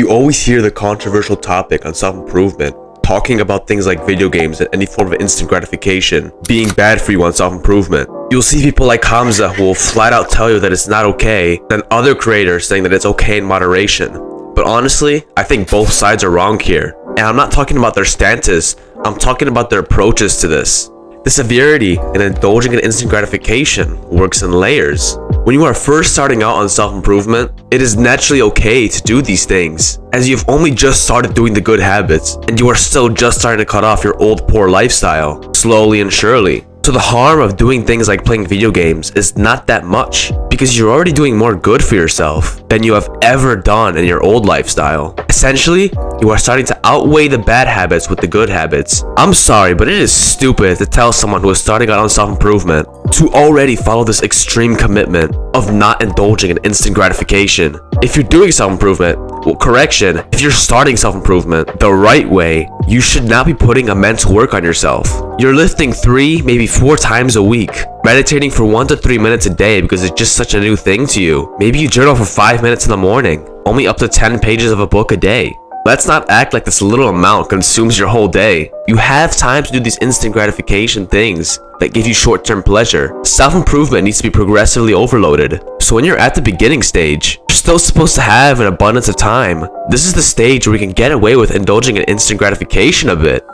You always hear the controversial topic on self-improvement, talking about things like video games and any form of instant gratification being bad for you on self-improvement. You'll see people like Hamza who will flat out tell you that it's not okay, then other creators saying that it's okay in moderation. But honestly, I think both sides are wrong here. And I'm not talking about their stances, I'm talking about their approaches to this. The severity in indulging in instant gratification works in layers. When you are first starting out on self-improvement, it is naturally okay to do these things, as you've only just started doing the good habits, and you are still just starting to cut off your old poor lifestyle, slowly and surely. So the harm of doing things like playing video games is not that much, because you're already doing more good for yourself than you have ever done in your old lifestyle. Essentially, you are starting to outweigh the bad habits with the good habits. I'm sorry, but it is stupid to tell someone who is starting out on self-improvement to already follow this extreme commitment of not indulging in instant gratification. If you're doing self-improvement, well, correction, if you're starting self-improvement the right way, you should not be putting immense work on yourself. You're lifting 3, maybe 4 times a week, meditating for 1 to 3 minutes a day because it's just such a new thing to you. Maybe you journal for 5 minutes in the morning, only up to 10 pages of a book a day. Let's not act like this little amount consumes your whole day. You have time to do these instant gratification things that give you short-term pleasure. Self-improvement needs to be progressively overloaded. So when you're at the beginning stage, you're still supposed to have an abundance of time. This is the stage where we can get away with indulging in instant gratification a bit.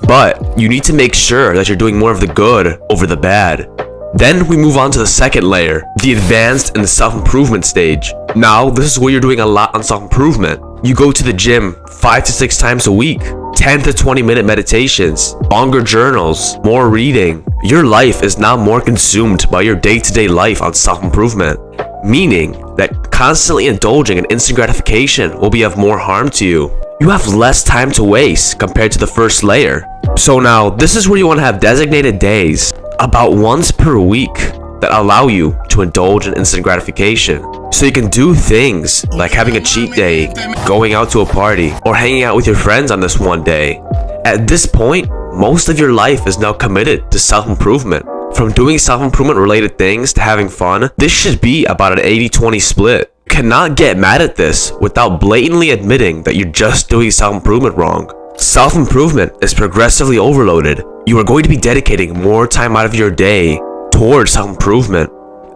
But you need to make sure that you're doing more of the good over the bad. Then we move on to the second layer, the advanced and the self-improvement stage. Now, this is where you're doing a lot on self-improvement. You go to the gym 5 to 6 times a week, 10 to 20 minute meditations, longer journals, more reading. Your life is now more consumed by your day-to-day life on self-improvement, meaning that constantly indulging in instant gratification will be of more harm to you. You have less time to waste compared to the first layer. So now, this is where you want to have designated days, about once per week, that allow you to indulge in instant gratification. So you can do things like having a cheat day, going out to a party, or hanging out with your friends on this one day. At this point, most of your life is now committed to self-improvement. From doing self-improvement related things to having fun, this should be about an 80-20 split. You cannot get mad at this without blatantly admitting that you're just doing self-improvement wrong. Self-improvement is progressively overloaded. You are going to be dedicating more time out of your day towards self-improvement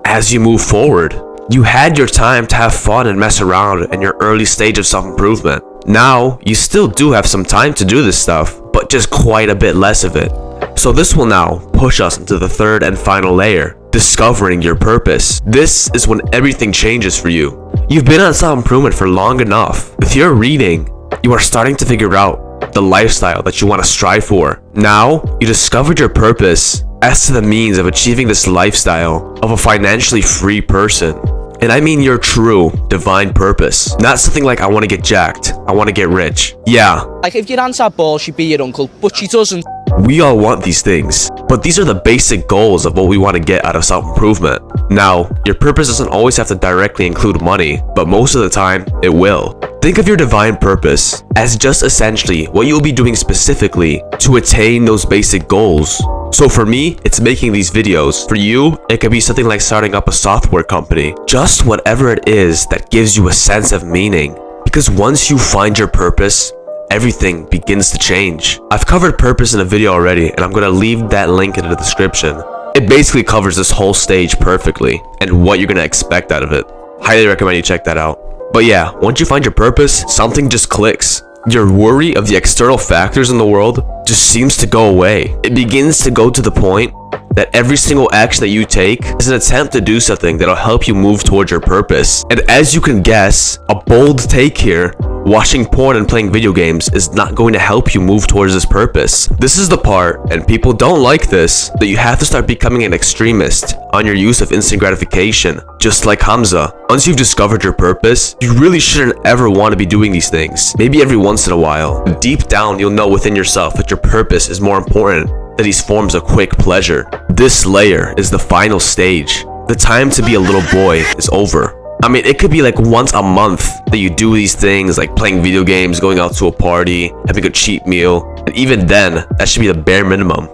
as you move forward. You had your time to have fun and mess around in your early stage of self-improvement. Now, you still do have some time to do this stuff, but just quite a bit less of it. So this will now push us into the third and final layer, discovering your purpose. This is when everything changes for you. You've been on self-improvement for long enough. With your reading, you are starting to figure out the lifestyle that you want to strive for. Now, you discovered your purpose as to the means of achieving this lifestyle of a financially free person. And I mean your true divine purpose. Not something like, I want to get jacked, I want to get rich. Yeah. Like if your aunt had balls, she'd be your uncle, but she doesn't. We all want these things, but these are the basic goals of what we want to get out of self-improvement. Now, your purpose doesn't always have to directly include money, but most of the time, it will. Think of your divine purpose as just essentially what you'll be doing specifically to attain those basic goals. So for me, it's making these videos. For you, it could be something like starting up a software company. Just whatever it is that gives you a sense of meaning. Because once you find your purpose, everything begins to change. I've covered purpose in a video already, and I'm going to leave that link in the description. It basically covers this whole stage perfectly, and what you're going to expect out of it. Highly recommend you check that out. But yeah, once you find your purpose, something just clicks. Your worry of the external factors in the world just seems to go away. It begins to go to the point that every single action that you take is an attempt to do something that'll help you move towards your purpose. And as you can guess, a bold take here, watching porn and playing video games is not going to help you move towards this purpose. This is the part, and people don't like this, that you have to start becoming an extremist on your use of instant gratification. Just like Hamza. Once you've discovered your purpose, you really shouldn't ever want to be doing these things. Maybe every once in a while. Deep down, you'll know within yourself that your purpose is more important than these forms of quick pleasure. This layer is the final stage. The time to be a little boy is over. I mean, it could be like once a month that you do these things like playing video games, going out to a party, having a cheat meal, and even then, that should be the bare minimum.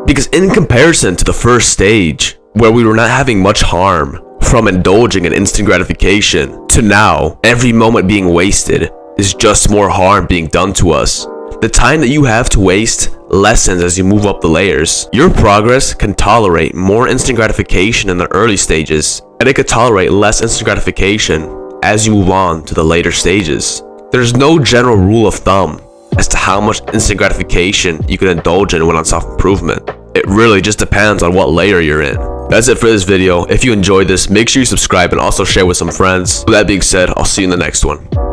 Because in comparison to the first stage, where we were not having much harm from indulging in instant gratification, to now, every moment being wasted, is just more harm being done to us. The time that you have to waste lessens as you move up the layers. Your progress can tolerate more instant gratification in the early stages, and it could tolerate less instant gratification as you move on to the later stages. There's no general rule of thumb as to how much instant gratification you can indulge in when on self-improvement. It really just depends on what layer you're in. That's it for this video. If you enjoyed this, make sure you subscribe and also share with some friends. With that being said, I'll see you in the next one.